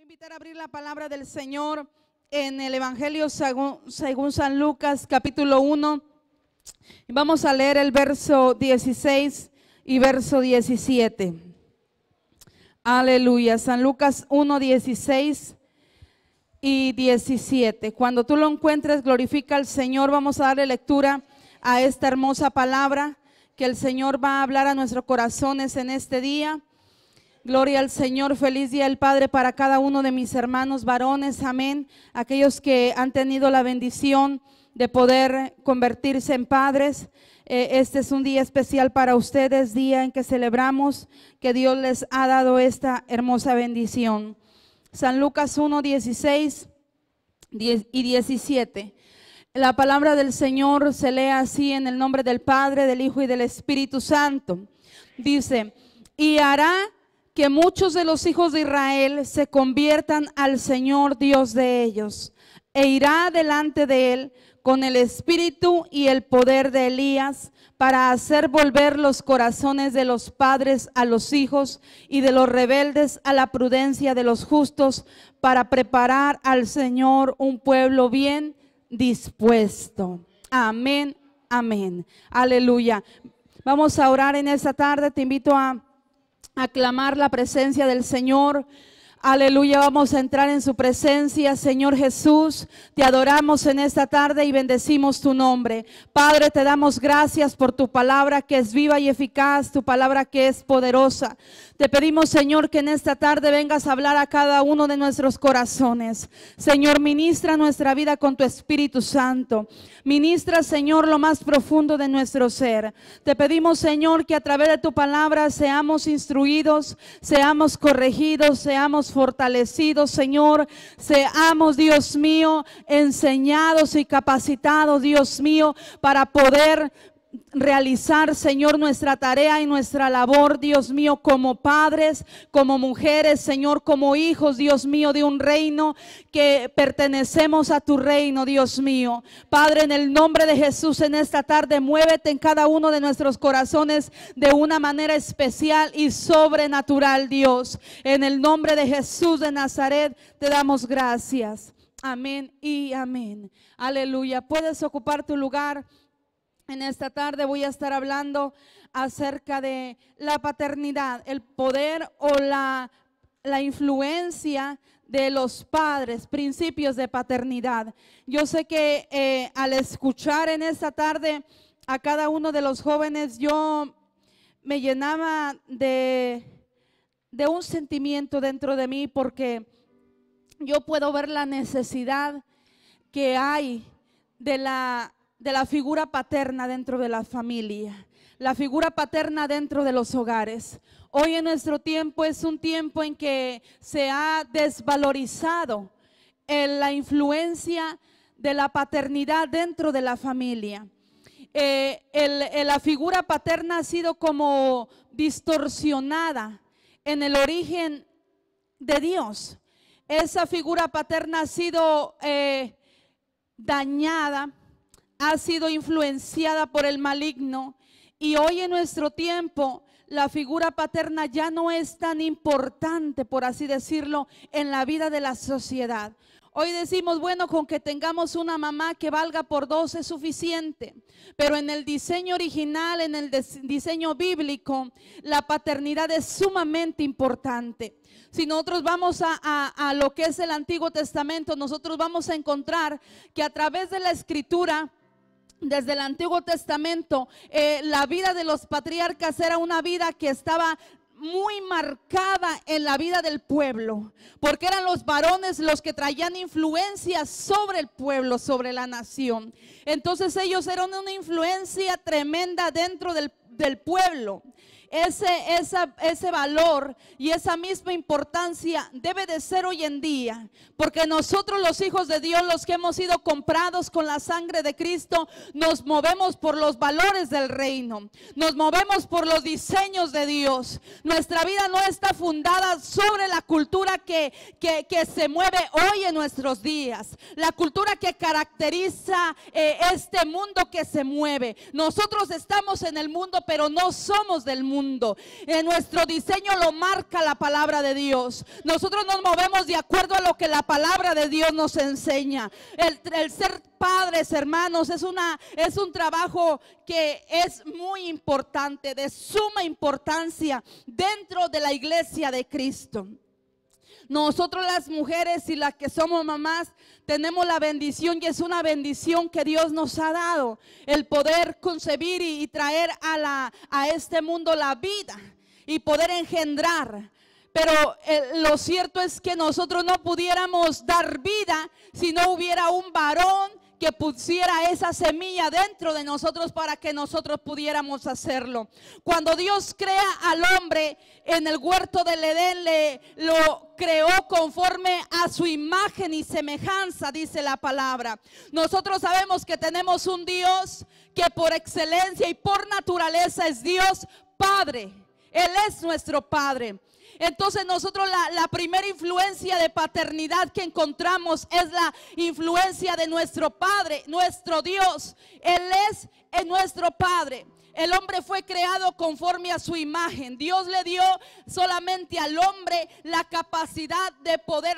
invitar a abrir la palabra del Señor en el Evangelio según San Lucas, capítulo 1. Vamos a leer el verso 16 y verso 17. Aleluya. San Lucas 1, 16 y 17. Cuando tú lo encuentres, glorifica al Señor. Vamos a darle lectura a esta hermosa palabra que el Señor va a hablar a nuestros corazones en este día. Gloria al Señor, feliz día del Padre para cada uno de mis hermanos varones, amén. Aquellos que han tenido la bendición de poder convertirse en padres. Este es un día especial para ustedes, día en que celebramos que Dios les ha dado esta hermosa bendición. San Lucas 1, 16 y 17. La palabra del Señor se lee así en el nombre del Padre, del Hijo y del Espíritu Santo. Dice, y hará que muchos de los hijos de Israel se conviertan al Señor Dios de ellos, e irá delante de él con el espíritu y el poder de Elías, para hacer volver los corazones de los padres a los hijos y de los rebeldes a la prudencia de los justos, para preparar al Señor un pueblo bien dispuesto. Amén, amén. Aleluya. Vamos a orar en esta tarde. Te invito a aclamar la presencia del Señor. Aleluya, vamos a entrar en su presencia. Señor Jesús, te adoramos en esta tarde y bendecimos tu nombre. Padre, te damos gracias por tu palabra que es viva y eficaz, tu palabra que es poderosa. Te pedimos, Señor, que en esta tarde vengas a hablar a cada uno de nuestros corazones. Señor, ministra nuestra vida con tu Espíritu Santo. Ministra, Señor, lo más profundo de nuestro ser. Te pedimos, Señor, que a través de tu palabra seamos instruidos, seamos corregidos, seamos fortalecidos, Señor. Seamos, Dios mío, enseñados y capacitados, Dios mío, para poder realizar, Señor, nuestra tarea y nuestra labor, Dios mío, como padres, como mujeres, Señor, como hijos, Dios mío, de un reino que pertenecemos a tu reino, Dios mío. Padre, en el nombre de Jesús, en esta tarde, muévete en cada uno de nuestros corazones de una manera especial y sobrenatural, Dios. En el nombre de Jesús de Nazaret, te damos gracias. Amén y amén. Aleluya. Puedes ocupar tu lugar. En esta tarde voy a estar hablando acerca de la paternidad, el poder o la influencia de los padres, principios de paternidad. Yo sé que al escuchar en esta tarde a cada uno de los jóvenes, yo me llenaba de un sentimiento dentro de mí, porque yo puedo ver la necesidad que hay de la figura paterna dentro de la familia, la figura paterna dentro de los hogares. Hoy en nuestro tiempo es un tiempo en que se ha desvalorizado la influencia de la paternidad dentro de la familia. La figura paterna ha sido como distorsionada en el origen de Dios. Esa figura paterna ha sido dañada, ha sido influenciada por el maligno, y hoy en nuestro tiempo la figura paterna ya no es tan importante, por así decirlo, en la vida de la sociedad. Hoy decimos, bueno, con que tengamos una mamá que valga por dos es suficiente, pero en el diseño original, en el diseño bíblico, la paternidad es sumamente importante. Si nosotros vamos a lo que es el Antiguo Testamento, nosotros vamos a encontrar que a través de la Escritura, desde el Antiguo Testamento, la vida de los patriarcas era una vida que estaba muy marcada en la vida del pueblo, porque eran los varones los que traían influencia sobre el pueblo, sobre la nación. Entonces ellos eran una influencia tremenda dentro del pueblo. Ese valor y esa misma importancia debe de ser hoy en día, porque nosotros, los hijos de Dios, los que hemos sido comprados con la sangre de Cristo, nos movemos por los valores del reino, nos movemos por los diseños de Dios. Nuestra vida no está fundada sobre la cultura que se mueve hoy en nuestros días, la cultura que caracteriza este mundo que se mueve. Nosotros estamos en el mundo, pero no somos del mundo. mundo. En nuestro diseño lo marca la palabra de Dios. Nosotros nos movemos de acuerdo a lo que la palabra de Dios nos enseña. El ser padres, hermanos, es un trabajo que es muy importante, de suma importancia dentro de la iglesia de Cristo. Nosotros las mujeres y las que somos mamás tenemos la bendición, y es una bendición que Dios nos ha dado, el poder concebir y traer a este mundo la vida y poder engendrar. Pero lo cierto es que nosotros no pudiéramos dar vida si no hubiera un varón que pusiera esa semilla dentro de nosotros para que nosotros pudiéramos hacerlo. Cuando Dios crea al hombre en el huerto del Edén, lo creó conforme a su imagen y semejanza, dice la palabra. Nosotros sabemos que tenemos un Dios que por excelencia y por naturaleza es Dios Padre. Él es nuestro Padre. Entonces nosotros la primera influencia de paternidad que encontramos es la influencia de nuestro Padre, nuestro Dios. Él es nuestro Padre. El hombre fue creado conforme a su imagen. Dios le dio solamente al hombre la capacidad de poder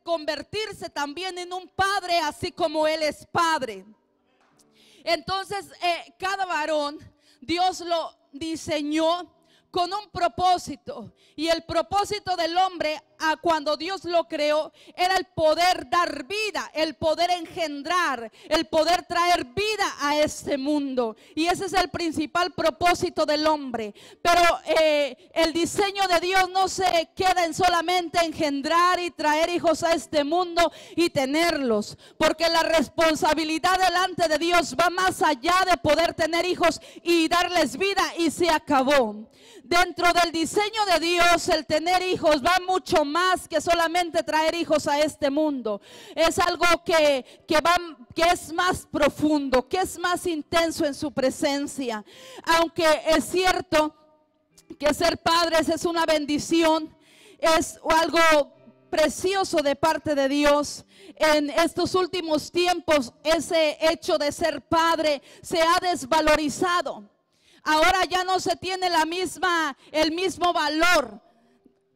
convertirse también en un padre, así como él es padre. Entonces cada varón Dios lo diseñó con un propósito, y el propósito del hombre cuando Dios lo creó era el poder dar vida, el poder engendrar, el poder traer vida a este mundo, y ese es el principal propósito del hombre. Pero el diseño de Dios no se queda en solamente engendrar y traer hijos a este mundo y tenerlos, porque la responsabilidad delante de Dios va más allá de poder tener hijos y darles vida y se acabó. Dentro del diseño de Dios, el tener hijos va mucho más que solamente traer hijos a este mundo. Es algo que es más profundo, que es más intenso en su presencia. Aunque es cierto que ser padres es una bendición, es algo precioso de parte de Dios. En estos últimos tiempos ese hecho de ser padre se ha desvalorizado. Ahora ya no se tiene el mismo valor.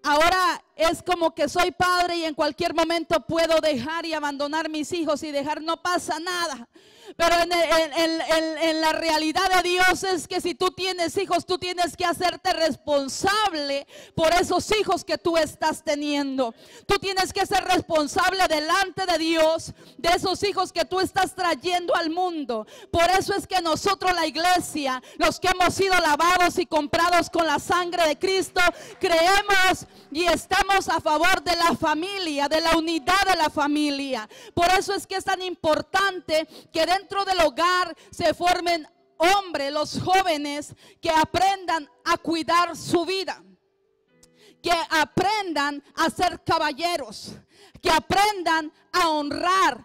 Ahora es como que soy padre y en cualquier momento puedo dejar y abandonar mis hijos y no pasa nada. Pero en la realidad de Dios es que si tú tienes hijos, tú tienes que hacerte responsable por esos hijos que tú estás teniendo. Tú tienes que ser responsable delante de Dios de esos hijos que tú estás trayendo al mundo. Por eso es que nosotros, la iglesia, los que hemos sido lavados y comprados con la sangre de Cristo, creemos y estamos a favor de la familia, de la unidad de la familia. Por eso es que es tan importante que dentro del hogar se formen hombres, los jóvenes, que aprendan a cuidar su vida, que aprendan a ser caballeros, que aprendan a honrar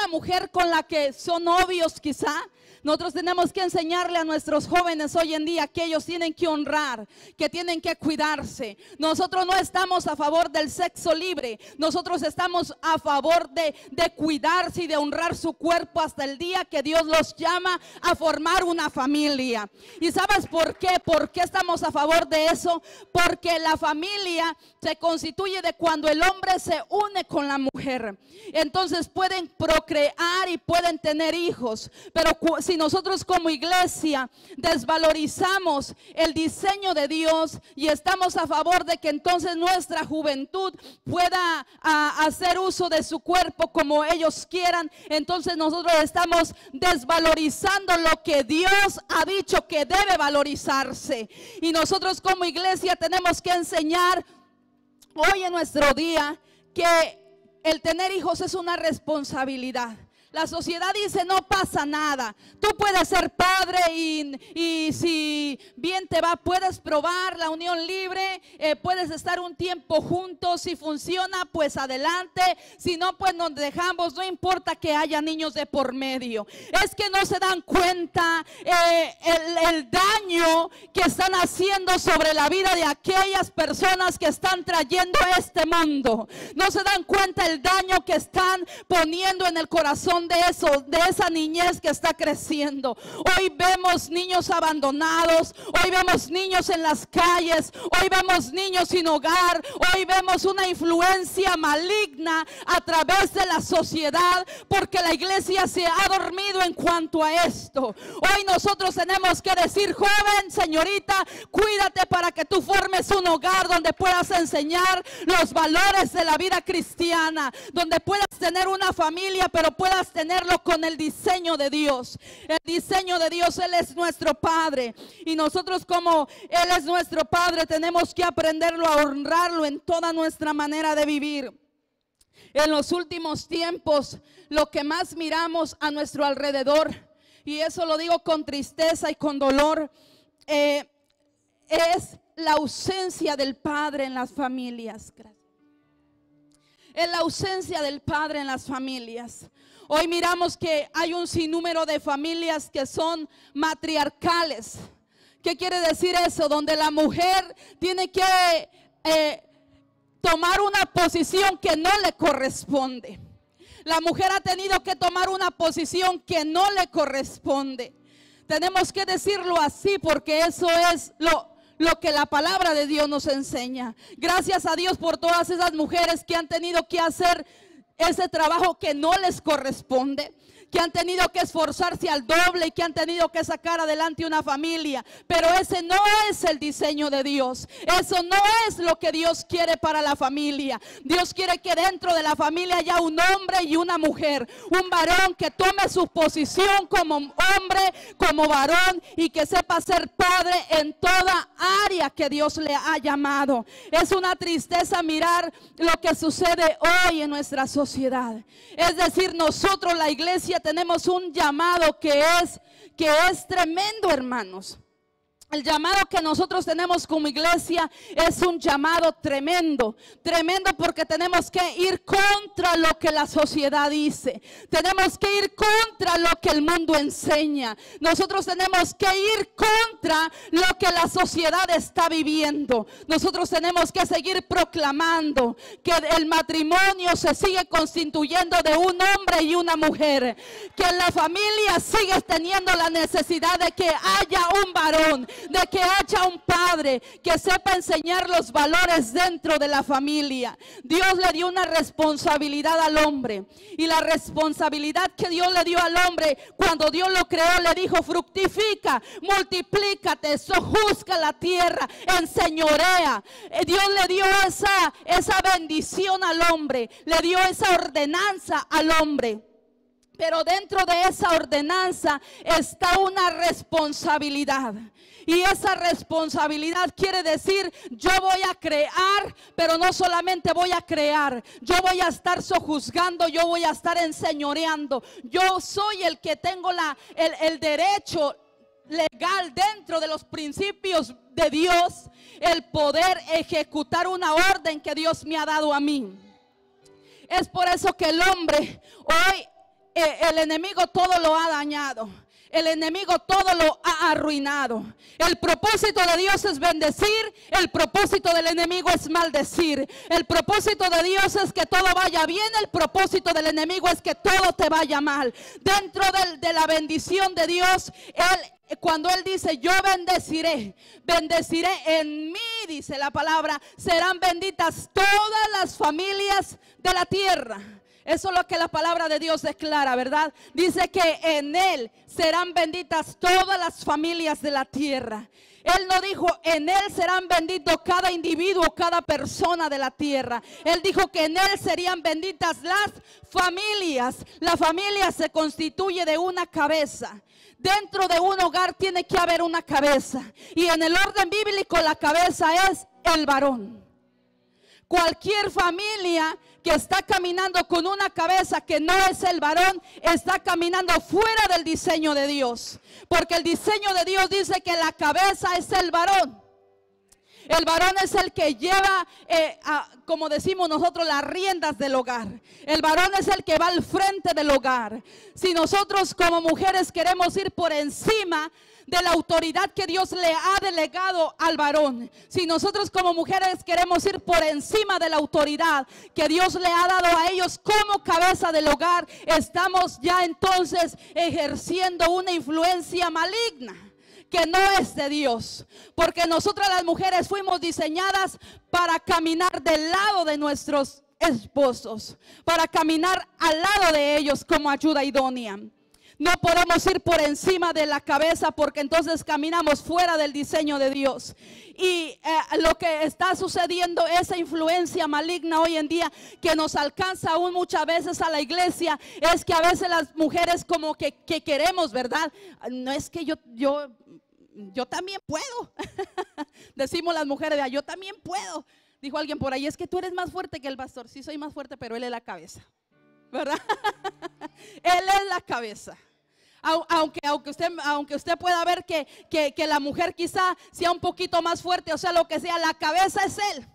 la mujer con la que son novios quizá. Nosotros tenemos que enseñarle a nuestros jóvenes hoy en día que ellos tienen que honrar, que tienen que cuidarse. Nosotros no estamos a favor del sexo libre. Nosotros estamos a favor de cuidarse y de honrar su cuerpo hasta el día que Dios los llama a formar una familia. ¿Y sabes por qué? ¿Por qué estamos a favor de eso? Porque la familia se constituye de cuando el hombre se une con la mujer. Entonces pueden procrear y pueden tener hijos. Pero si nosotros como iglesia desvalorizamos el diseño de Dios y estamos a favor de que entonces nuestra juventud pueda hacer uso de su cuerpo como ellos quieran, entonces nosotros estamos desvalorizando lo que Dios ha dicho que debe valorizarse. Y nosotros como iglesia tenemos que enseñar hoy en nuestro día que el tener hijos es una responsabilidad. La sociedad dice no pasa nada, tú puedes ser padre y si bien te va puedes probar la unión libre, puedes estar un tiempo juntos, si funciona pues adelante, si no pues nos dejamos, no importa que haya niños de por medio. Es que no se dan cuenta el daño que están haciendo sobre la vida de aquellas personas que están trayendo a este mundo. No se dan cuenta el daño que están poniendo en el corazón son de esa niñez que está creciendo. Hoy vemos niños abandonados, hoy vemos niños en las calles, hoy vemos niños sin hogar, hoy vemos una influencia maligna a través de la sociedad, porque la iglesia se ha dormido en cuanto a esto. Hoy nosotros tenemos que decir: joven, señorita, cuídate para que tú formes un hogar donde puedas enseñar los valores de la vida cristiana, donde puedas tener una familia, pero puedas tenerlo con el diseño de Dios. El diseño de Dios, Él es nuestro Padre, y nosotros, como Él es nuestro Padre, tenemos que aprenderlo a honrarlo en toda nuestra manera de vivir. En los últimos tiempos, lo que más miramos a nuestro alrededor, y eso lo digo con tristeza y con dolor, es la ausencia del Padre en las familias. Es la ausencia del Padre en las familias. Hoy miramos que hay un sinnúmero de familias que son matriarcales. ¿Qué quiere decir eso? Donde la mujer tiene que tomar una posición que no le corresponde. La mujer ha tenido que tomar una posición que no le corresponde. Tenemos que decirlo así, porque eso es lo que la palabra de Dios nos enseña. Gracias a Dios por todas esas mujeres que han tenido que hacer ese trabajo que no les corresponde, que han tenido que esforzarse al doble y que han tenido que sacar adelante una familia. Pero ese no es el diseño de Dios. Eso no es lo que Dios quiere para la familia. Dios quiere que dentro de la familia haya un hombre y una mujer, un varón que tome su posición como hombre, como varón, y que sepa ser padre en toda área que Dios le ha llamado. Es una tristeza mirar lo que sucede hoy en nuestra sociedad. Es decir, nosotros, la iglesia, tenemos un llamado que es tremendo, hermanos. El llamado que nosotros tenemos como iglesia es un llamado tremendo, tremendo, porque tenemos que ir contra lo que la sociedad dice. Tenemos que ir contra lo que el mundo enseña. Nosotros tenemos que ir contra lo que la sociedad está viviendo. Nosotros tenemos que seguir proclamando que el matrimonio se sigue constituyendo de un hombre y una mujer, que en la familia sigue teniendo la necesidad de que haya un varón, de que haya un padre que sepa enseñar los valores dentro de la familia. Dios le dio una responsabilidad al hombre, y la responsabilidad que Dios le dio al hombre cuando Dios lo creó, le dijo: fructifica, multiplícate, sojuzga la tierra, enseñorea. Dios le dio esa bendición al hombre, le dio esa ordenanza al hombre. Pero dentro de esa ordenanza está una responsabilidad. Y esa responsabilidad quiere decir: yo voy a crear, pero no solamente voy a crear, yo voy a estar sojuzgando, yo voy a estar enseñoreando. Yo soy el que tengo el derecho legal, dentro de los principios de Dios, el poder ejecutar una orden que Dios me ha dado a mí. Es por eso que el hombre hoy, el enemigo todo lo ha dañado. El enemigo todo lo ha arruinado. El propósito de Dios es bendecir, el propósito del enemigo es maldecir. El propósito de Dios es que todo vaya bien, el propósito del enemigo es que todo te vaya mal. Dentro de la bendición de Dios, cuando Él dice: yo bendeciré en mí, dice la palabra, serán benditas todas las familias de la tierra. Eso es lo que la palabra de Dios declara, ¿verdad? Dice que en Él serán benditas todas las familias de la tierra. Él no dijo: en Él serán benditos cada individuo, cada persona de la tierra. Él dijo que en Él serían benditas las familias. La familia se constituye de una cabeza. Dentro de un hogar tiene que haber una cabeza. Y en el orden bíblico la cabeza es el varón. Cualquier familia que está caminando con una cabeza que no es el varón, está caminando fuera del diseño de Dios. Porque el diseño de Dios dice que la cabeza es el varón. El varón es el que lleva, como decimos nosotros, las riendas del hogar. El varón es el que va al frente del hogar. Si nosotros como mujeres queremos ir por encima de la autoridad que Dios le ha delegado al varón, si nosotros como mujeres queremos ir por encima de la autoridad que Dios le ha dado a ellos como cabeza del hogar, estamos ya entonces ejerciendo una influencia maligna que no es de Dios, porque nosotras las mujeres fuimos diseñadas para caminar del lado de nuestros esposos, para caminar al lado de ellos como ayuda idónea. No podemos ir por encima de la cabeza, porque entonces caminamos fuera del diseño de Dios. Y lo que está sucediendo, esa influencia maligna hoy en día que nos alcanza aún muchas veces a la iglesia, es que a veces las mujeres como que queremos, ¿verdad? No es que yo también puedo. Decimos las mujeres, yo también puedo. Dijo alguien por ahí, es que tú eres más fuerte que el pastor. Sí, soy más fuerte, pero él es la cabeza, ¿verdad? Él es la cabeza. Aunque usted pueda ver que la mujer quizá sea un poquito más fuerte, o sea, lo que sea, la cabeza es él.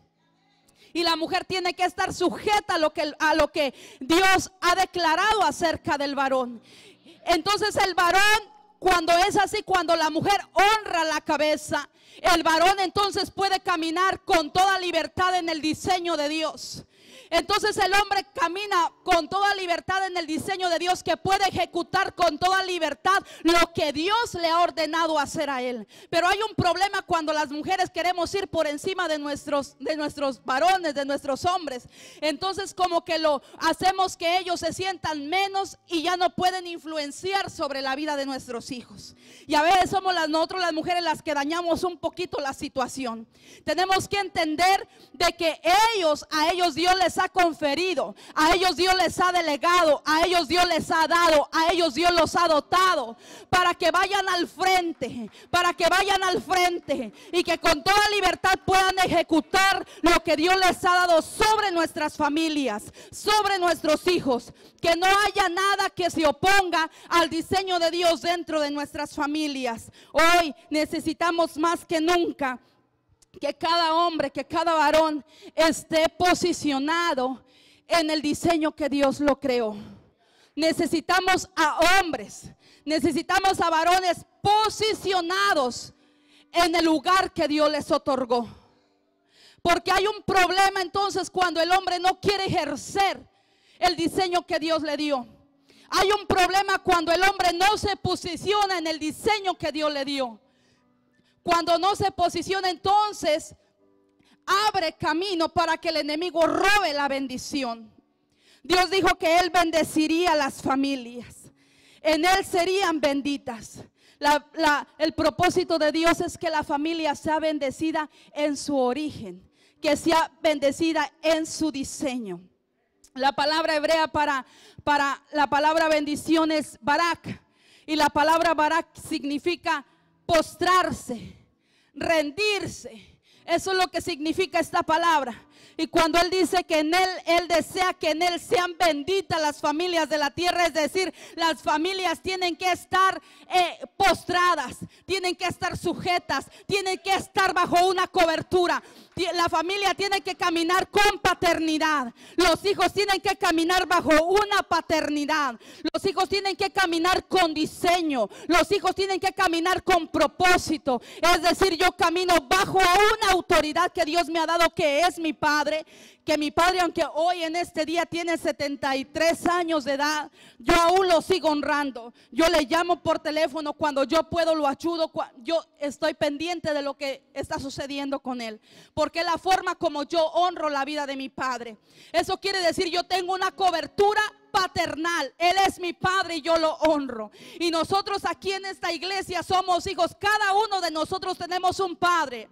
Y la mujer tiene que estar sujeta a lo que Dios ha declarado acerca del varón. Entonces el varón, cuando es así, cuando la mujer honra la cabeza, el varón entonces puede caminar con toda libertad en el diseño de Dios. Entonces el hombre camina con toda libertad en el diseño de Dios, que puede ejecutar con toda libertad lo que Dios le ha ordenado hacer a él. Pero hay un problema cuando las mujeres queremos ir por encima de nuestros varones, de nuestros hombres. Entonces como que lo hacemos que ellos se sientan menos y ya no pueden influenciar sobre la vida de nuestros hijos. Y a veces somos nosotros las mujeres las que dañamos un poquito la situación. Tenemos que entender de que a ellos Dios les ha conferido, a ellos Dios les ha delegado, a ellos Dios les ha dado, a ellos Dios los ha dotado para que vayan al frente, y que con toda libertad puedan ejecutar lo que Dios les ha dado sobre nuestras familias, sobre nuestros hijos. Que no haya nada que se oponga al diseño de Dios dentro de nuestras familias. Hoy necesitamos más que nunca que cada hombre, que cada varón esté posicionado en el diseño que Dios lo creó. Necesitamos a hombres, necesitamos a varones posicionados en el lugar que Dios les otorgó. Porque hay un problema entonces cuando el hombre no quiere ejercer el diseño que Dios le dio. Hay un problema cuando el hombre no se posiciona en el diseño que Dios le dio. Cuando no se posiciona, entonces abre camino para que el enemigo robe la bendición. Dios dijo que Él bendeciría las familias. En Él serían benditas. El propósito de Dios es que la familia sea bendecida en su origen, que sea bendecida en su diseño. La palabra hebrea para la palabra bendición es barak. Y la palabra barak significa postrarse, rendirse. Eso es lo que significa esta palabra. Y cuando Él dice que en Él, Él desea que en Él sean benditas las familias de la tierra, es decir, las familias tienen que estar postradas, tienen que estar sujetas, tienen que estar bajo una cobertura. La familia tiene que caminar con paternidad. Los hijos tienen que caminar bajo una paternidad. Los hijos tienen que caminar con diseño. Los hijos tienen que caminar con propósito. Es decir, yo camino bajo una autoridad que Dios me ha dado, que es mi Padre. Que mi padre, aunque hoy en este día tiene 73 años de edad, yo aún lo sigo honrando. Yo le llamo por teléfono cuando yo puedo, lo ayudo. Yo estoy pendiente de lo que está sucediendo con él, porque es la forma como yo honro la vida de mi padre. Eso quiere decir, yo tengo una cobertura paternal. Él es mi padre y yo lo honro. Y nosotros aquí en esta iglesia somos hijos. Cada uno de nosotros tenemos un padre.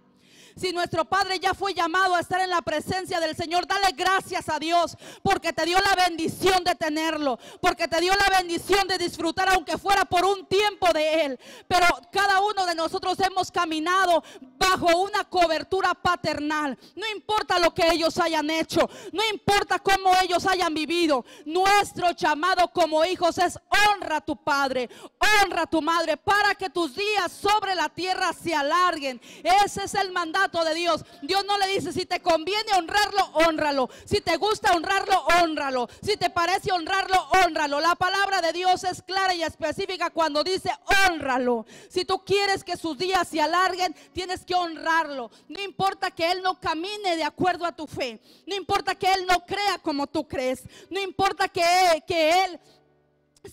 Si nuestro padre ya fue llamado a estar en la presencia del Señor, dale gracias a Dios, porque te dio la bendición de tenerlo, porque te dio la bendición de disfrutar, aunque fuera por un tiempo, de Él. Pero cada uno de nosotros hemos caminado bajo una cobertura paternal. No importa lo que ellos hayan hecho, no importa cómo ellos hayan vivido. Nuestro llamado como hijos es: honra a tu padre, honra a tu madre para que tus días sobre la tierra se alarguen. Ese es el mandato de Dios. Dios no le dice si te conviene honrarlo, honralo. Si te gusta honrarlo, honralo. Si te parece honrarlo, honralo. La palabra de Dios es clara y específica cuando dice honralo. Si tú quieres que sus días se alarguen, tienes que honrarlo. No importa que él no camine de acuerdo a tu fe. No importa que él no crea como tú crees. No importa que él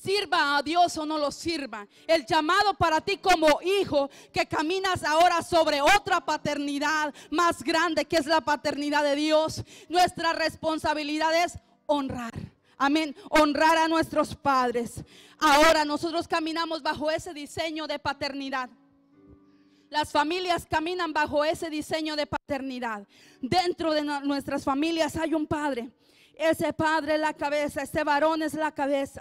sirva a Dios o no lo sirva. El llamado para ti como hijo, que caminas ahora sobre otra paternidad más grande, que es la paternidad de Dios. Nuestra responsabilidad es honrar. Amén, honrar a nuestros padres. Ahora nosotros caminamos bajo ese diseño de paternidad. Las familias caminan bajo ese diseño de paternidad. Dentro de nuestras familias hay un padre. Ese padre es la cabeza, ese varón es la cabeza.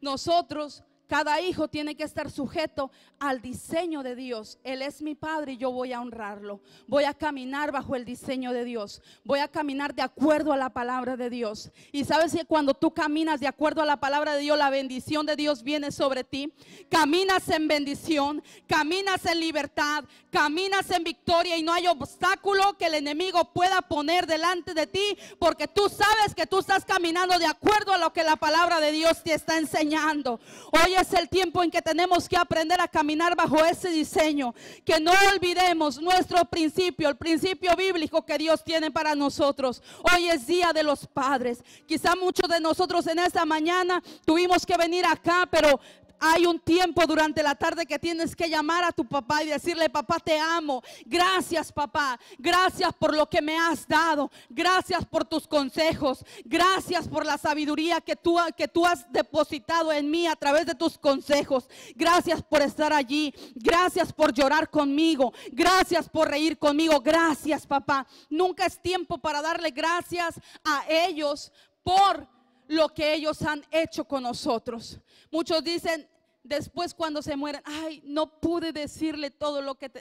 Nosotros, cada hijo tiene que estar sujeto al diseño de Dios. Él es mi padre y yo voy a honrarlo. Voy a caminar bajo el diseño de Dios. Voy a caminar de acuerdo a la palabra de Dios. Y sabes que cuando tú caminas de acuerdo a la palabra de Dios, la bendición de Dios viene sobre ti. Caminas en bendición, caminas en libertad, caminas en victoria, y no hay obstáculo que el enemigo pueda poner delante de ti, porque tú sabes que tú estás caminando de acuerdo a lo que la palabra de Dios te está enseñando. Hoy es el tiempo en que tenemos que aprender a caminar bajo ese diseño. Que no olvidemos nuestro principio, el principio bíblico que Dios tiene para nosotros. Hoy es día de los padres. Quizá muchos de nosotros en esta mañana tuvimos que venir acá, pero hay un tiempo durante la tarde que tienes que llamar a tu papá y decirle: papá, te amo. Gracias, papá. Gracias por lo que me has dado. Gracias por tus consejos. Gracias por la sabiduría que tú has depositado en mí a través de tus consejos. Gracias por estar allí. Gracias por llorar conmigo. Gracias por reír conmigo. Gracias, papá. Nunca es tiempo para darle gracias a ellos por lo que ellos han hecho con nosotros. Muchos dicen después cuando se mueren: ay, no pude decirle todo lo que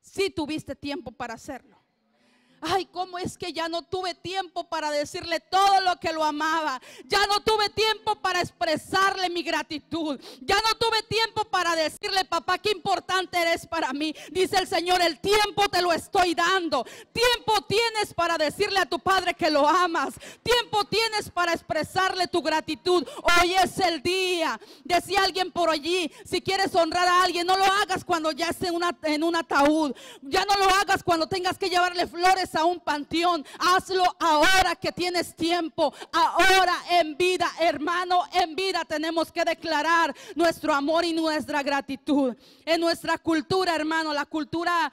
sí tuviste tiempo para hacerlo. Ay, cómo es que ya no tuve tiempo para decirle todo lo que lo amaba. Ya no tuve tiempo para expresarle mi gratitud. Ya no tuve tiempo para decirle: papá, qué importante eres para mí. Dice el Señor: el tiempo te lo estoy dando. Tiempo tienes para decirle a tu padre que lo amas. Tiempo tienes para expresarle tu gratitud. Hoy es el día. Decía alguien por allí: si quieres honrar a alguien, no lo hagas cuando ya esté en un ataúd. Ya no lo hagas cuando tengas que llevarle flores a un panteón. Hazlo ahora que tienes tiempo. Ahora en vida, hermano, en vida tenemos que declarar nuestro amor y nuestra gratitud. En nuestra cultura, hermano, la cultura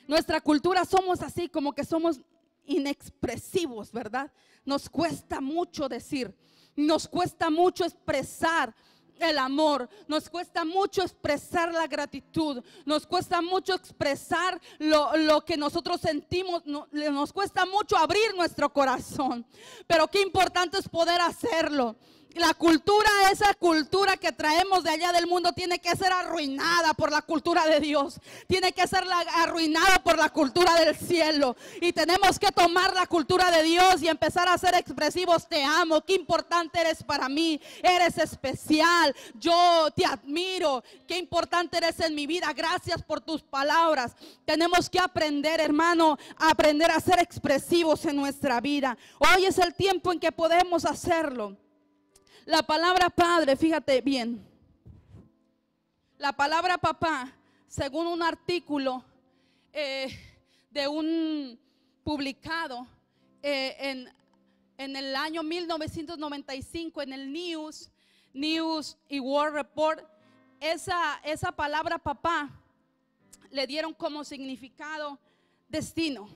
nuestra cultura, somos así como que somos inexpresivos, ¿verdad? Nos cuesta mucho decir, nos cuesta mucho expresar el amor, nos cuesta mucho expresar la gratitud, nos cuesta mucho expresar lo que nosotros sentimos, nos cuesta mucho abrir nuestro corazón, pero qué importante es poder hacerlo. La cultura, esa cultura que traemos de allá del mundo, tiene que ser arruinada por la cultura de Dios. Tiene que ser arruinada por la cultura del cielo. Y tenemos que tomar la cultura de Dios y empezar a ser expresivos. Te amo, qué importante eres para mí. Eres especial, yo te admiro. Qué importante eres en mi vida. Gracias por tus palabras. Tenemos que aprender, hermano, a aprender a ser expresivos en nuestra vida. Hoy es el tiempo en que podemos hacerlo. La palabra padre, fíjate bien, la palabra papá, según un artículo de un publicado en el año 1995 en el News y World Report, esa palabra papá le dieron como significado destino.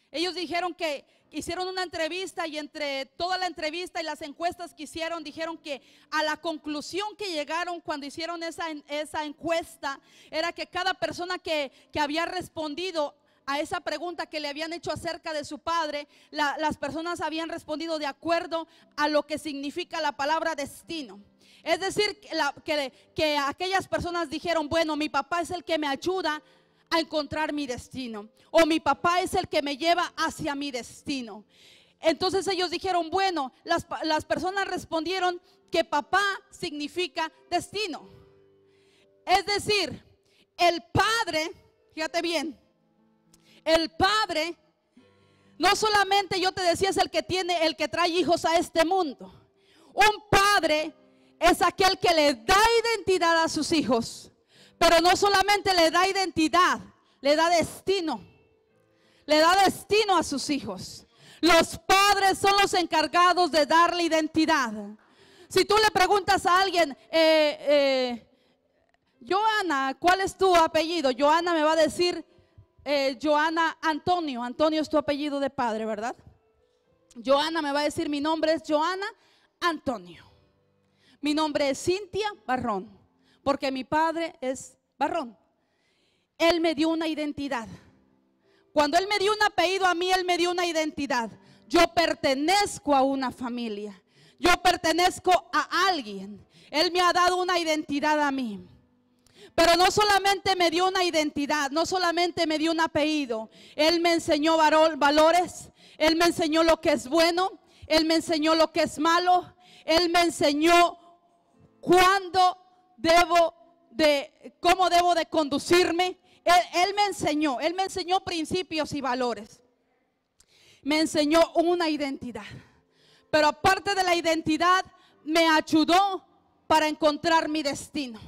Ellos dijeron que hicieron una entrevista, y entre toda la entrevista y las encuestas que hicieron, dijeron que a la conclusión que llegaron cuando hicieron esa encuesta era que cada persona que había respondido a esa pregunta que le habían hecho acerca de su padre, las personas habían respondido de acuerdo a lo que significa la palabra destino. Es decir, que aquellas personas dijeron: bueno, mi papá es el que me ayuda a encontrar mi destino, o mi papá es el que me lleva hacia mi destino. Entonces ellos dijeron: bueno, las personas respondieron que papá significa destino. Es decir, el padre, fíjate bien, el padre no solamente, yo te decía, es el que trae hijos a este mundo. Un padre es aquel que le da identidad a sus hijos, pero no solamente le da identidad, le da destino. Le da destino a sus hijos. Los padres son los encargados de darle identidad. Si tú le preguntas a alguien, Joana, ¿cuál es tu apellido? Joana me va a decir, Joana Antonio. Antonio es tu apellido de padre, ¿verdad? Joana me va a decir, mi nombre es Joana Antonio. Mi nombre es Cintia Barrón, porque mi padre es Barrón. Él me dio una identidad. Cuando Él me dio un apellido a mí, Él me dio una identidad. Yo pertenezco a una familia. Yo pertenezco a alguien. Él me ha dado una identidad a mí. Pero no solamente me dio una identidad, no solamente me dio un apellido. Él me enseñó valores. Él me enseñó lo que es bueno. Él me enseñó lo que es malo. Él me enseñó cómo debo de conducirme. Él me enseñó principios y valores. Me enseñó una identidad. Pero aparte de la identidad, me ayudó para encontrar mi destino.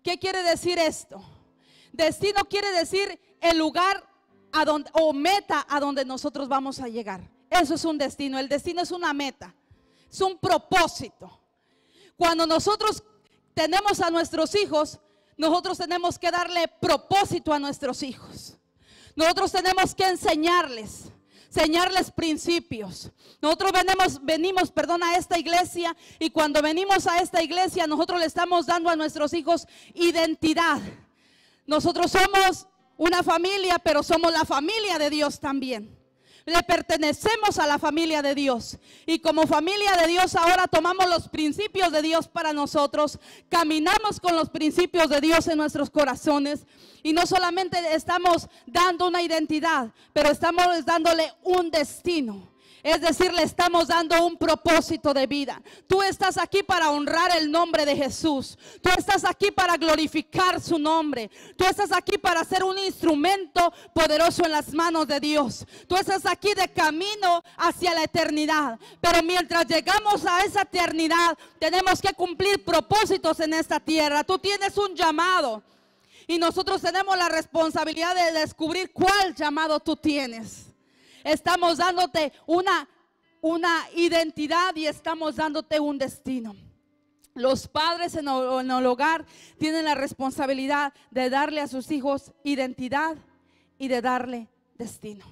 ¿Qué quiere decir esto? Destino quiere decir el lugar o meta a donde nosotros vamos a llegar. Eso es un destino. El destino es una meta, es un propósito. Cuando nosotros tenemos a nuestros hijos, nosotros tenemos que darle propósito a nuestros hijos. Nosotros tenemos que enseñarles principios. Nosotros venimos a esta iglesia, y cuando venimos a esta iglesia nosotros le estamos dando a nuestros hijos identidad. Nosotros somos una familia, pero somos la familia de Dios también. Le pertenecemos a la familia de Dios, y como familia de Dios ahora tomamos los principios de Dios para nosotros, caminamos con los principios de Dios en nuestros corazones, y no solamente estamos dando una identidad, pero estamos dándole un destino. Es decir, le estamos dando un propósito de vida. Tú estás aquí para honrar el nombre de Jesús. Tú estás aquí para glorificar su nombre. Tú estás aquí para ser un instrumento poderoso en las manos de Dios. Tú estás aquí de camino hacia la eternidad. Pero mientras llegamos a esa eternidad, tenemos que cumplir propósitos en esta tierra. Tú tienes un llamado, y nosotros tenemos la responsabilidad de descubrir cuál llamado tú tienes. Estamos dándote una identidad, y estamos dándote un destino. Los padres en el hogar tienen la responsabilidad de darle a sus hijos identidad y de darle destino.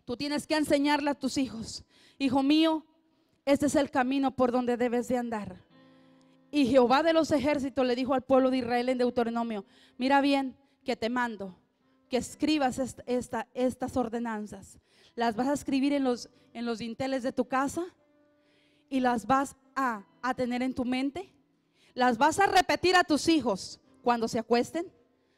Tú tienes que enseñarle a tus hijos: hijo mío, este es el camino por donde debes de andar. Y Jehová de los ejércitos le dijo al pueblo de Israel en Deuteronomio: mira bien que te mando que escribas estas ordenanzas. Las vas a escribir en los dinteles de tu casa, y las vas a tener en tu mente. Las vas a repetir a tus hijos cuando se acuesten,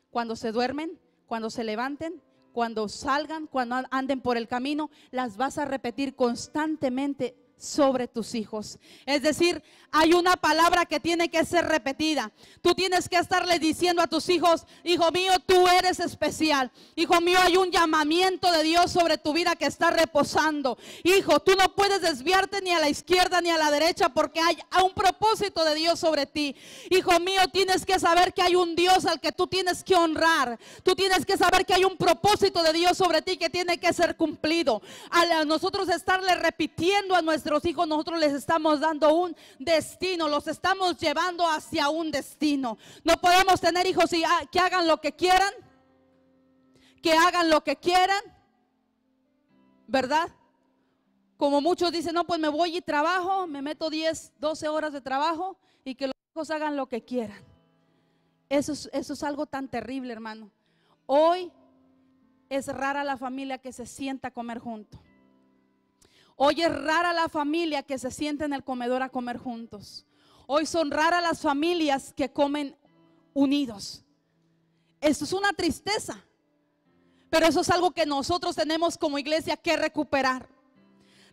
cuando se duermen, cuando se levanten, cuando salgan, cuando anden por el camino. Las vas a repetir constantemente sobre tus hijos. Es decir, hay una palabra que tiene que ser repetida. Tú tienes que estarle diciendo a tus hijos: hijo mío, tú eres especial. Hijo mío, hay un llamamiento de Dios sobre tu vida que está reposando. Hijo, tú no puedes desviarte ni a la izquierda ni a la derecha, porque hay un propósito de Dios sobre ti. Hijo mío, tienes que saber que hay un Dios al que tú tienes que honrar. Tú tienes que saber que hay un propósito de Dios sobre ti que tiene que ser cumplido. Al nosotros estarle repitiendo a nuestros hijos, nosotros les estamos dando un destino, los estamos llevando hacia un destino. No podemos tener hijos y que hagan lo que quieran, ¿verdad? Como muchos dicen: no, pues me voy y trabajo, me meto 10, 12 horas de trabajo, y que los hijos hagan lo que quieran. Eso es algo tan terrible, hermano. Hoy es rara la familia que se sienta a comer junto. Hoy es rara la familia que se sienta en el comedor a comer juntos. Hoy son raras las familias que comen unidos. Eso es una tristeza, pero eso es algo que nosotros tenemos como iglesia que recuperar.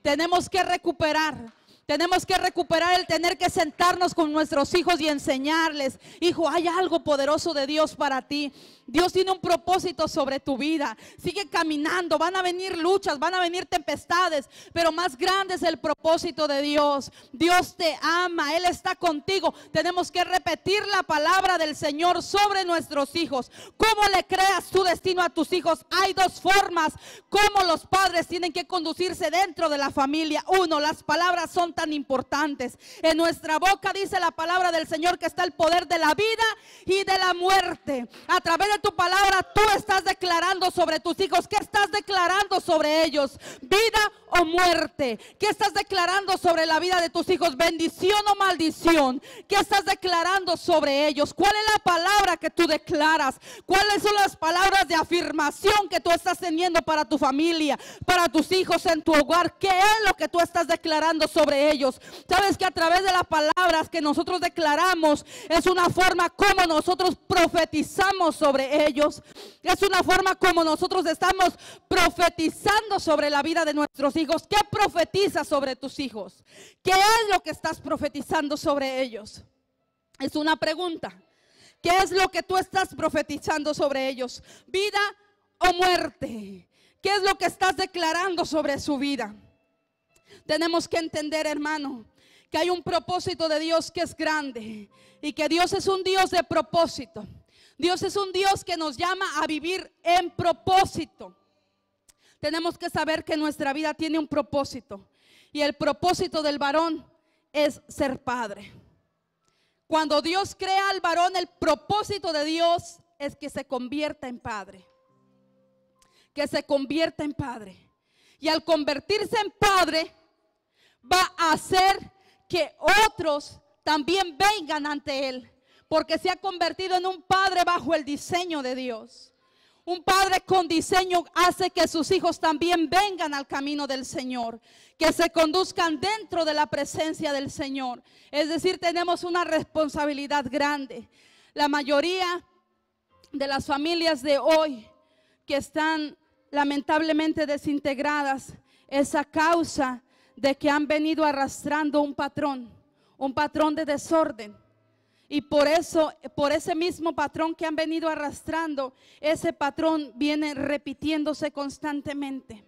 Tenemos que recuperar. Tenemos que recuperar el tener que sentarnos con nuestros hijos y enseñarles: hijo, hay algo poderoso de Dios para ti. Dios tiene un propósito sobre tu vida. Sigue caminando. Van a venir luchas, van a venir tempestades, pero más grande es el propósito de Dios. Dios te ama, Él está contigo. Tenemos que repetir la palabra del Señor sobre nuestros hijos. ¿Cómo le creas tu destino a tus hijos? Hay dos formas como los padres tienen que conducirse dentro de la familia. Uno, las palabras son tan importantes. En nuestra boca, dice la palabra del Señor, que está el poder de la vida y de la muerte. A través de tu palabra tú estás declarando sobre tus hijos. ¿Qué estás declarando sobre ellos? ¿Vida o muerte? ¿Qué estás declarando sobre la vida de tus hijos? ¿Bendición o maldición? ¿Qué estás declarando sobre ellos? ¿Cuál es la palabra que tú declaras? ¿Cuáles son las palabras de afirmación que tú estás teniendo para tu familia, para tus hijos, en tu hogar? ¿Qué es lo que tú estás declarando sobre ellos? Sabes que a través de las palabras que nosotros declaramos es una forma como nosotros profetizamos sobre ellos. Es una forma como nosotros estamos profetizando sobre la vida de nuestros hijos. ¿Qué profetizas sobre tus hijos? ¿Qué es lo que estás profetizando sobre ellos? Es una pregunta. ¿Qué es lo que tú estás profetizando sobre ellos? ¿Vida o muerte? ¿Qué es lo que estás declarando sobre su vida? Tenemos que entender, hermano, que hay un propósito de Dios que es grande y que Dios es un Dios de propósito. Dios es un Dios que nos llama a vivir en propósito. Tenemos que saber que nuestra vida tiene un propósito, y el propósito del varón es ser padre. Cuando Dios crea al varón, el propósito de Dios es que se convierta en padre. Que se convierta en padre. Y al convertirse en padre, va a hacer que otros también vengan ante él, porque se ha convertido en un padre bajo el diseño de Dios. Un padre con diseño hace que sus hijos también vengan al camino del Señor, que se conduzcan dentro de la presencia del Señor. Es decir, tenemos una responsabilidad grande. La mayoría de las familias de hoy que están lamentablemente desintegradas es a causa de que han venido arrastrando un patrón de desorden. Y por eso, por ese mismo patrón que han venido arrastrando, ese patrón viene repitiéndose constantemente.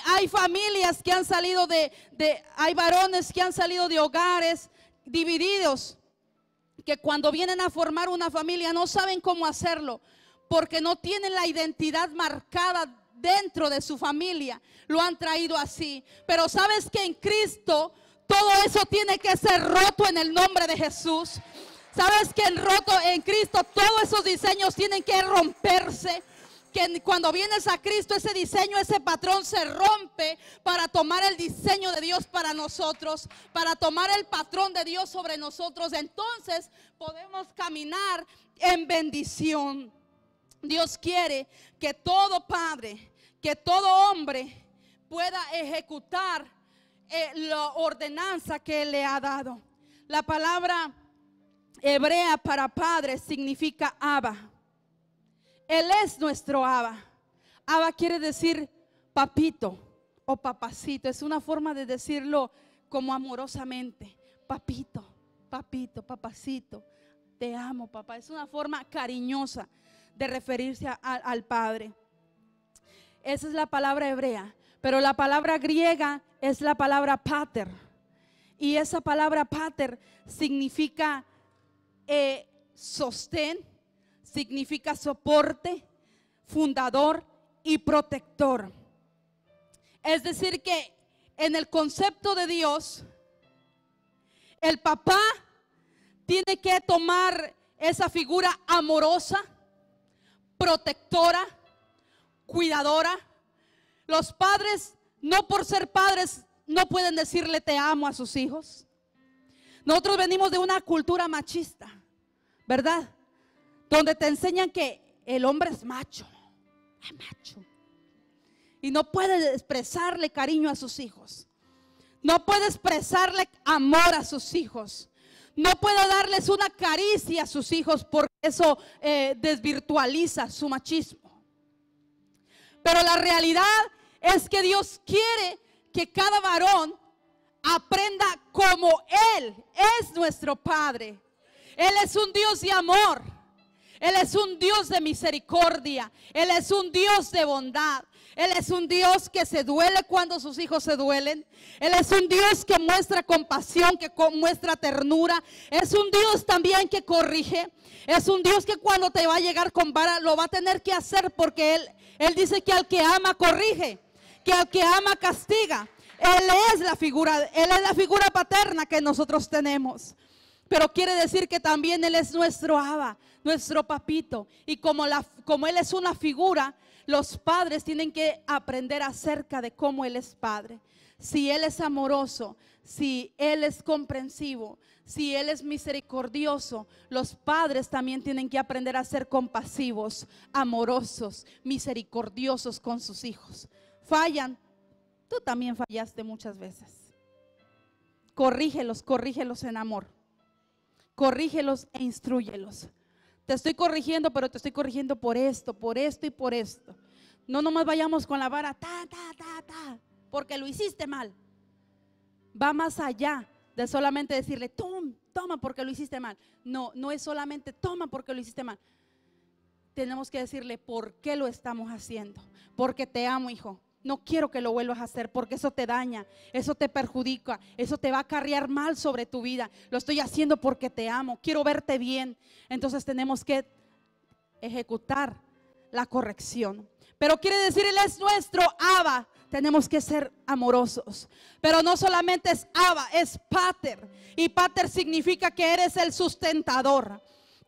Hay familias que han salido hay varones que han salido de hogares divididos, que cuando vienen a formar una familia no saben cómo hacerlo, porque no tienen la identidad marcada dentro de su familia. Lo han traído así. Pero sabes que en Cristo todo eso tiene que ser roto en el nombre de Jesús. Sabes que en Cristo todos esos diseños tienen que romperse. Que cuando vienes a Cristo, ese diseño, ese patrón se rompe para tomar el diseño de Dios para nosotros, para tomar el patrón de Dios sobre nosotros. Entonces podemos caminar en bendición. Dios quiere que todo padre, que todo hombre pueda ejecutar la ordenanza que Él le ha dado. La palabra hebrea para padre significa Abba. Él es nuestro Abba. Abba quiere decir papito o papacito. Es una forma de decirlo como amorosamente. Papito, papito, papacito. Te amo, papá. Es una forma cariñosa de referirse al Padre. Esa es la palabra hebrea. Pero la palabra griega es la palabra pater. Y esa palabra pater significa sostén, significa soporte, fundador y protector. Es decir que en el concepto de Dios, el papá tiene que tomar esa figura amorosa, protectora, cuidadora. Los padres, no por ser padres, no pueden decirle te amo a sus hijos. Nosotros venimos de una cultura machista, ¿verdad? Donde te enseñan que el hombre es macho, y no puede expresarle cariño a sus hijos. No puede expresarle amor a sus hijos. No puede darles una caricia a sus hijos, porque eso desvirtualiza su machismo. Pero la realidad es que Dios quiere que cada varón aprenda como Él es nuestro Padre. Él es un Dios de amor. Él es un Dios de misericordia. Él es un Dios de bondad. Él es un Dios que se duele cuando sus hijos se duelen. Él es un Dios que muestra compasión, que muestra ternura. Es un Dios también que corrige. Es un Dios que cuando te va a llegar con vara lo va a tener que hacer, porque Él dice que al que ama corrige, que al que ama castiga. Él es la figura paterna que nosotros tenemos. Pero quiere decir que también Él es nuestro Abba, nuestro papito. Y como Él es una figura, los padres tienen que aprender acerca de cómo Él es padre. Si Él es amoroso, si Él es comprensivo, si Él es misericordioso, los padres también tienen que aprender a ser compasivos, amorosos, misericordiosos con sus hijos. Fallan, tú también fallaste muchas veces. Corrígelos en amor. Corrígelos e instrúyelos. Te estoy corrigiendo, pero te estoy corrigiendo por esto y por esto. No nomás vayamos con la vara, porque lo hiciste mal. Va más allá de solamente decirle, toma porque lo hiciste mal. No es solamente toma porque lo hiciste mal. Tenemos que decirle por qué lo estamos haciendo. Porque te amo, hijo. No quiero que lo vuelvas a hacer, porque eso te daña, eso te perjudica, eso te va a acarrear mal sobre tu vida. Lo estoy haciendo porque te amo, quiero verte bien. Entonces tenemos que ejecutar la corrección. Pero quiere decir, Él es nuestro Abba. Tenemos que ser amorosos. Pero no solamente es Abba, es Pater. Y Pater significa que eres el sustentador,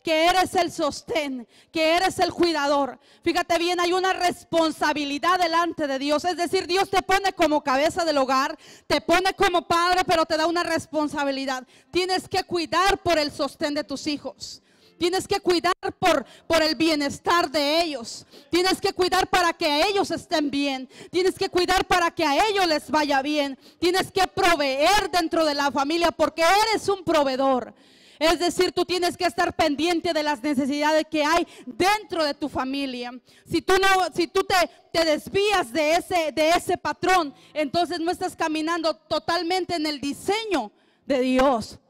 que eres el sostén, que eres el cuidador. Fíjate bien, hay una responsabilidad delante de Dios. Es decir, Dios te pone como cabeza del hogar, te pone como padre, pero te da una responsabilidad. Tienes que cuidar por el sostén de tus hijos. Tienes que cuidar por el bienestar de ellos. Tienes que cuidar para que ellos estén bien. Tienes que cuidar para que a ellos les vaya bien. Tienes que proveer dentro de la familia, porque eres un proveedor. Es decir, tú tienes que estar pendiente de las necesidades que hay dentro de tu familia. Si tú te desvías de ese patrón, entonces no estás caminando totalmente en el diseño de Dios.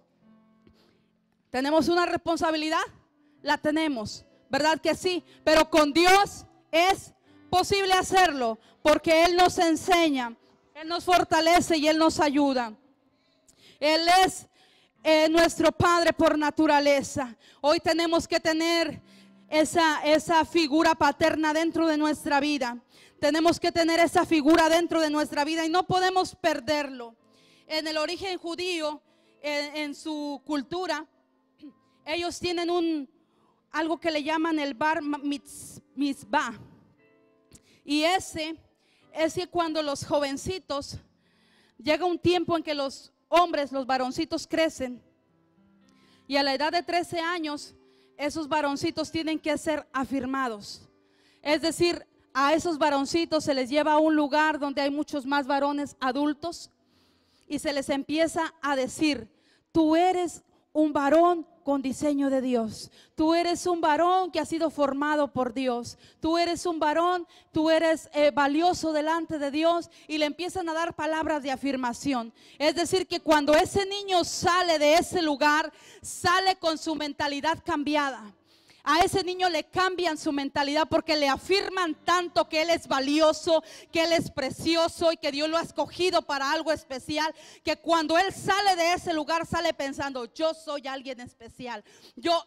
¿Tenemos una responsabilidad? La tenemos, ¿verdad que sí? Pero con Dios es posible hacerlo, porque Él nos enseña, Él nos fortalece y Él nos ayuda. Él es nuestro Padre por naturaleza. Hoy tenemos que tener esa figura paterna dentro de nuestra vida. Tenemos que tener esa figura dentro de nuestra vida y no podemos perderlo. En el origen judío, en su cultura, ellos tienen algo que le llaman el bar mitzvah. Y ese cuando los jovencitos, llega un tiempo en que los hombres, los varoncitos crecen, y a la edad de 13 años esos varoncitos tienen que ser afirmados. Es decir, a esos varoncitos se les lleva a un lugar donde hay muchos más varones adultos y se les empieza a decir: tú eres un varón con diseño de Dios. Tú eres un varón que ha sido formado por Dios. Tú eres un varón, tú eres valioso delante de Dios. Y le empiezan a dar palabras de afirmación. Es decir, que cuando ese niño sale de ese lugar, sale con su mentalidad cambiada. A ese niño le cambian su mentalidad porque le afirman tanto que él es valioso, que él es precioso y que Dios lo ha escogido para algo especial, que cuando él sale de ese lugar sale pensando: yo soy alguien especial.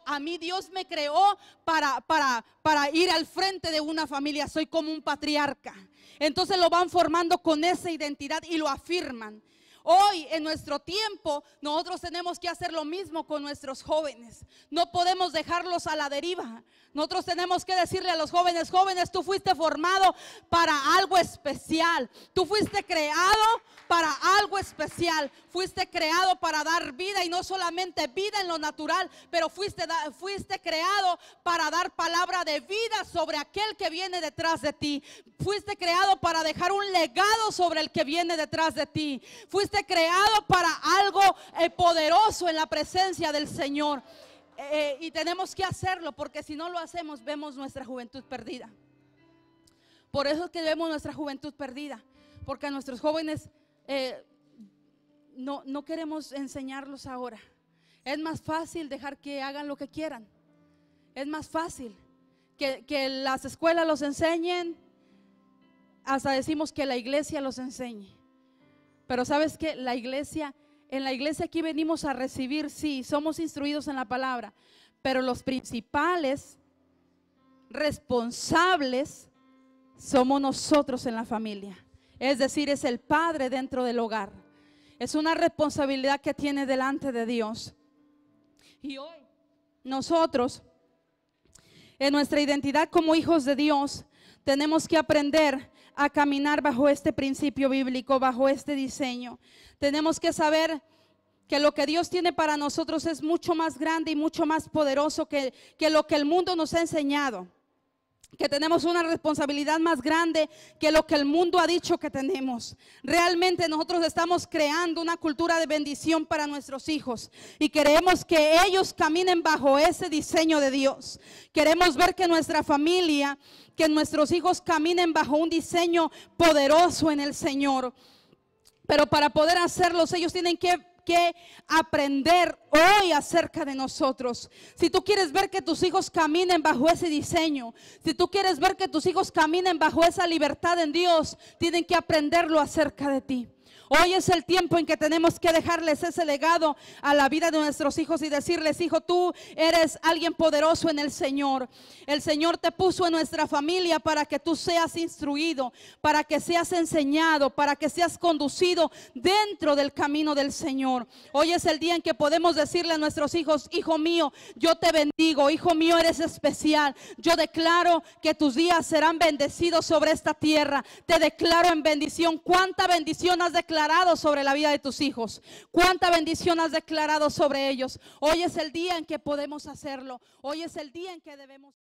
A mí Dios me creó para ir al frente de una familia. Soy como un patriarca. Entonces lo van formando con esa identidad y lo afirman. Hoy en nuestro tiempo nosotros tenemos que hacer lo mismo con nuestros jóvenes. No podemos dejarlos a la deriva. Nosotros tenemos que decirle a los jóvenes: jóvenes, tú fuiste formado para algo especial. Tú fuiste creado para algo especial. Fuiste creado para dar vida, y no solamente vida en lo natural, pero fuiste creado para dar palabra de vida sobre aquel que viene detrás de ti. Fuiste creado para dejar un legado sobre el que viene detrás de ti. Fuiste creado para algo poderoso en la presencia del Señor. Y tenemos que hacerlo, porque si no lo hacemos, vemos nuestra juventud perdida. Por eso es que vemos nuestra juventud perdida, porque nuestros jóvenes no queremos enseñarlos ahora. Es más fácil dejar que hagan lo que quieran. Es más fácil que las escuelas los enseñen. Hasta decimos que la iglesia los enseñe. Pero ¿sabes qué? En la iglesia aquí venimos a recibir, sí, somos instruidos en la palabra, pero los principales responsables somos nosotros en la familia. Es decir, es el padre dentro del hogar. Es una responsabilidad que tiene delante de Dios. Y hoy nosotros, en nuestra identidad como hijos de Dios, tenemos que aprender a caminar bajo este principio bíblico, bajo este diseño. Tenemos que saber que lo que Dios tiene para nosotros es mucho más grande y mucho más poderoso que lo que el mundo nos ha enseñado. Que tenemos una responsabilidad más grande que lo que el mundo ha dicho que tenemos. Realmente nosotros estamos creando una cultura de bendición para nuestros hijos y queremos que ellos caminen bajo ese diseño de Dios. Queremos ver que nuestra familia, que nuestros hijos caminen bajo un diseño poderoso en el Señor. Pero para poder hacerlos, ellos tienen que aprender hoy acerca de nosotros. Si tú quieres ver que tus hijos caminen bajo ese diseño, si tú quieres ver que tus hijos caminen bajo esa libertad en Dios, tienen que aprenderlo acerca de ti. Hoy es el tiempo en que tenemos que dejarles ese legado a la vida de nuestros hijos y decirles: hijo, tú eres alguien poderoso en el Señor. El Señor te puso en nuestra familia para que tú seas instruido, para que seas enseñado, para que seas conducido dentro del camino del Señor. Hoy es el día en que podemos decirle a nuestros hijos: hijo mío, yo te bendigo, hijo mío, eres especial. Yo declaro que tus días serán bendecidos sobre esta tierra. Te declaro en bendición. ¿Cuánta bendición has declarado sobre la vida de tus hijos? ¿Cuánta bendición has declarado sobre ellos? Hoy es el día en que podemos hacerlo. Hoy es el día en que debemos